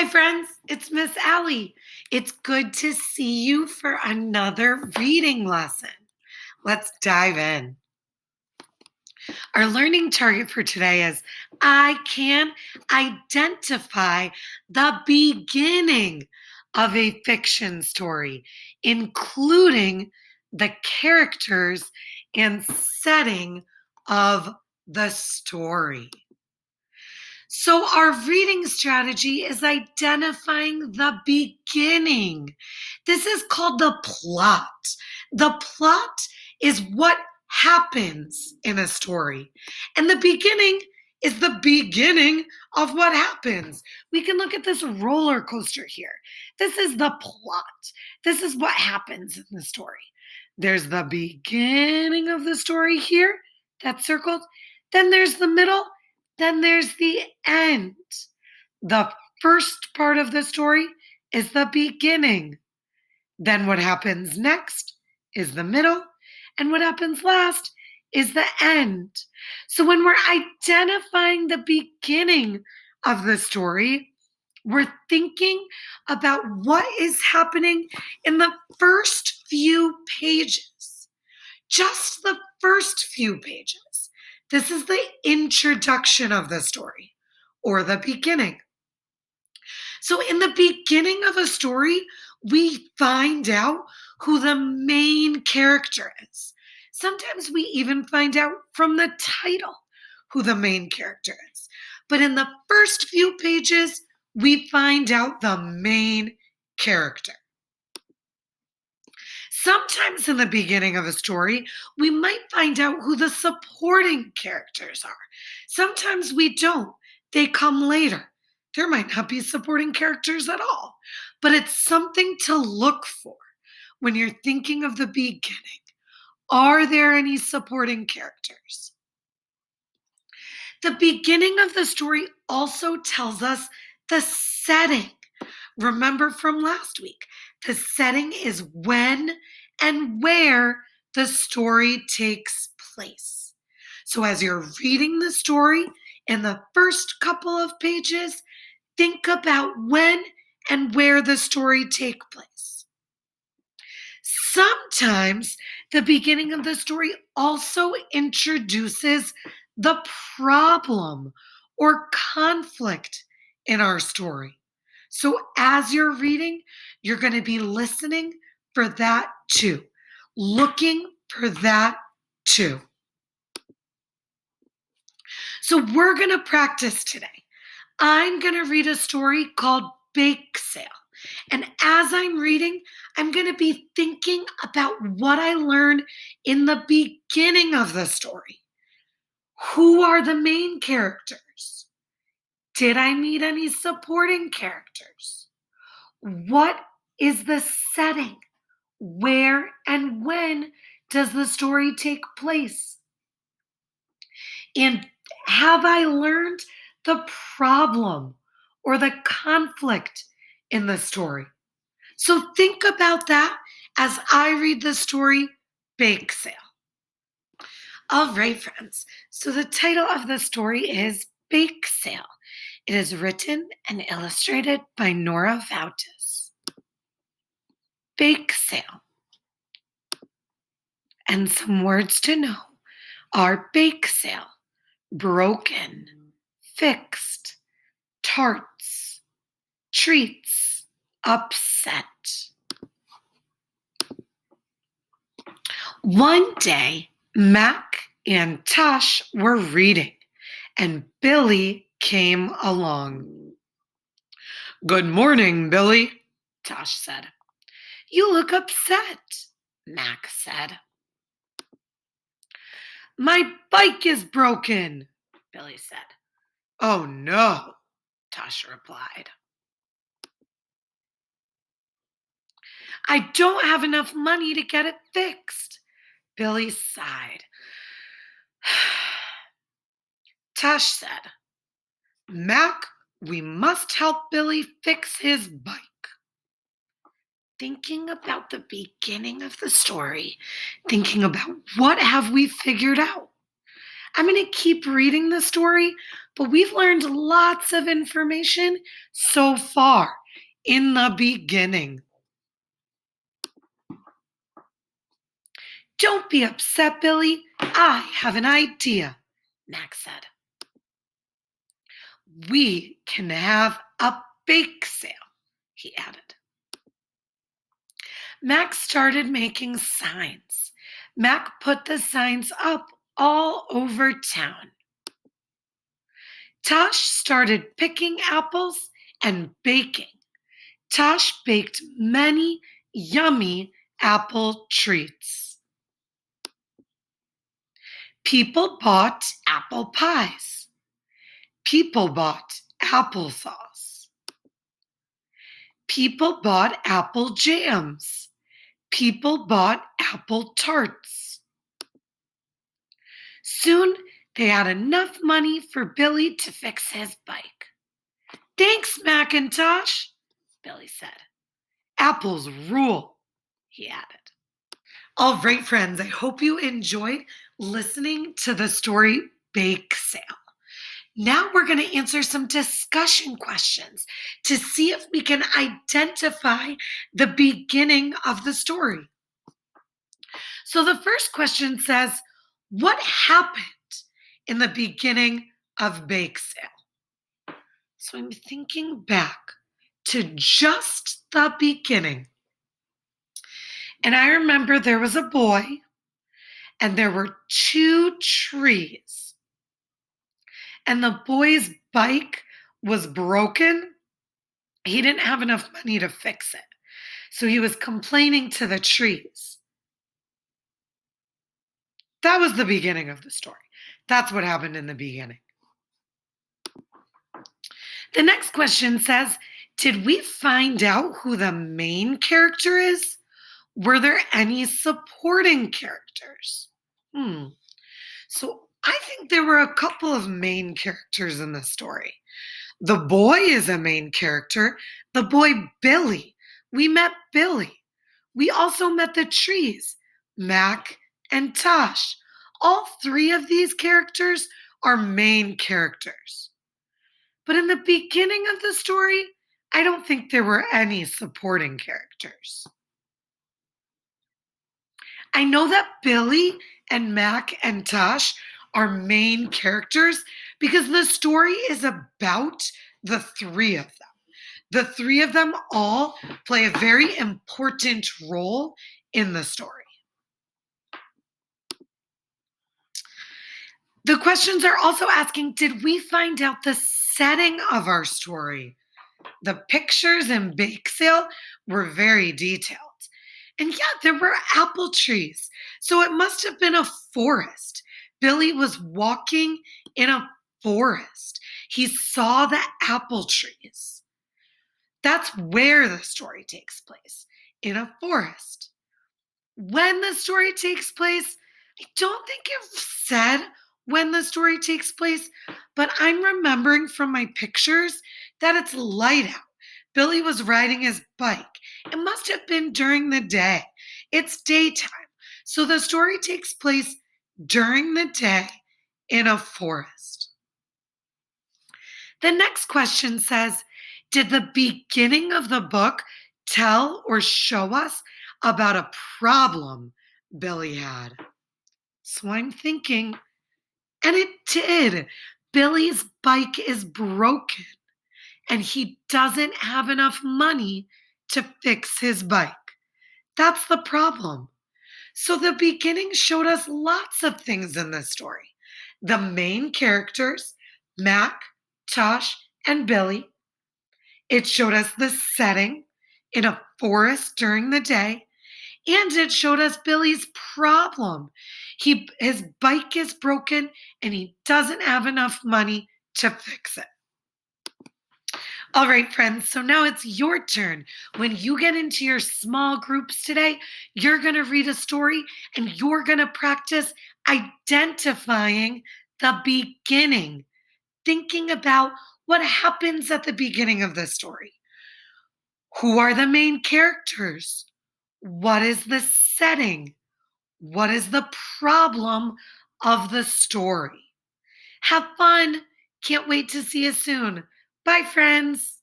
Hi, friends. It's Miss Allie. It's good to see you for another reading lesson. Let's dive in. Our learning target for today is I can identify the beginning of a fiction story, including the characters and setting of the story. So, our reading strategy is identifying the beginning. This is called the plot. The plot is what happens in a story, and the beginning is the beginning of what happens. We can look at this roller coaster here. This is the plot, this is what happens in the story. There's the beginning of the story here, that's circled. Then there's the middle, then there's the end. The first part of the story is the beginning. Then what happens next is the middle. And what happens last is the end. So when we're identifying the beginning of the story, we're thinking about what is happening in the first few pages. Just the first few pages. This is the introduction of the story or the beginning. So, in the beginning of a story, we find out who the main character is. Sometimes we even find out from the title who the main character is. But in the first few pages, we find out the main character. Sometimes in the beginning of a story, we might find out who the supporting characters are. Sometimes we don't, they come later. There might not be supporting characters at all, but it's something to look for when you're thinking of the beginning. Are there any supporting characters? The beginning of the story also tells us the setting. Remember from last week, the setting is when and where the story takes place. So as you're reading the story in the first couple of pages, think about when and where the story takes place. Sometimes the beginning of the story also introduces the problem or conflict in our story. So as you're reading, you're going to be listening for that too, looking for that too. So we're going to practice today. I'm going to read a story called Bake Sale. And as I'm reading, I'm going to be thinking about what I learned in the beginning of the story. Who are the main characters? Did I meet any supporting characters? What is the setting? Where and when does the story take place? And have I learned the problem or the conflict in the story? So think about that as I read the story, Bake Sale. All right, friends. So the title of the story is Bake Sale. It is written and illustrated by Nora Vautis. Bake Sale. And some words to know are bake sale, broken, fixed, tarts, treats, upset. One day, Mac and Tosh were reading, and Billy came along. "Good morning, Billy," Tosh said. "You look upset," Mac said. "My bike is broken," Billy said. "Oh no," Tosh replied. "I don't have enough money to get it fixed," Billy sighed. Tosh said, "Mac, we must help Billy fix his bike." Thinking about the beginning of the story, thinking about what have we figured out. I'm going to keep reading the story, but we've learned lots of information so far in the beginning. Don't be upset, Billy. I have an idea, Max said. We can have a bake sale, he added. Max started making signs. Mac put the signs up all over town. Tosh started picking apples and baking. Tosh baked many yummy apple treats. People bought apple pies. People bought applesauce. People bought apple jams. People bought apple tarts. Soon they had enough money for Billy to fix his bike. Thanks, Macintosh, Billy said. Apples rule, he added. All right, friends, I hope you enjoyed listening to the story Bake Sale. Now we're going to answer some discussion questions to see if we can identify the beginning of the story. So the first question says, what happened in the beginning of Bake Sale? So I'm thinking back to just the beginning. And I remember there was a boy and there were two trees. And the boy's bike was broken. He didn't have enough money to fix it. So he was complaining to the trees. That was the beginning of the story. That's what happened in the beginning. The next question says, did we find out who the main character is? Were there any supporting characters? So I think there were a couple of main characters in the story. The boy is a main character. The boy Billy. We met Billy. We also met the trees, Mac and Tosh. All three of these characters are main characters. But in the beginning of the story, I don't think there were any supporting characters. I know that Billy and Mac and Tosh are main characters because the story is about the three of them. The three of them all play a very important role in the story. The questions are also asking, did we find out the setting of our story? The pictures in Bake Sale were very detailed. And yeah, there were apple trees. So it must have been a forest. Billy was walking in a forest. He saw the apple trees. That's where the story takes place, in a forest. When the story takes place, I don't think it said when the story takes place, but I'm remembering from my pictures that it's light out. Billy was riding his bike. It must have been during the day. It's daytime. So the story takes place during the day in a forest. The next question says, did the beginning of the book tell or show us about a problem Billy had? So I'm thinking, and it did. Billy's bike is broken and he doesn't have enough money to fix his bike. That's the problem. So the beginning showed us lots of things in this story. The main characters, Mac, Tosh, and Billy. It showed us the setting in a forest during the day, and it showed us Billy's problem. His bike is broken and he doesn't have enough money to fix it. All right, friends, so now it's your turn. When you get into your small groups today, you're going to read a story and you're going to practice identifying the beginning, thinking about what happens at the beginning of the story. Who are the main characters? What is the setting? What is the problem of the story? Have fun, Can't wait to see you soon. Bye, friends.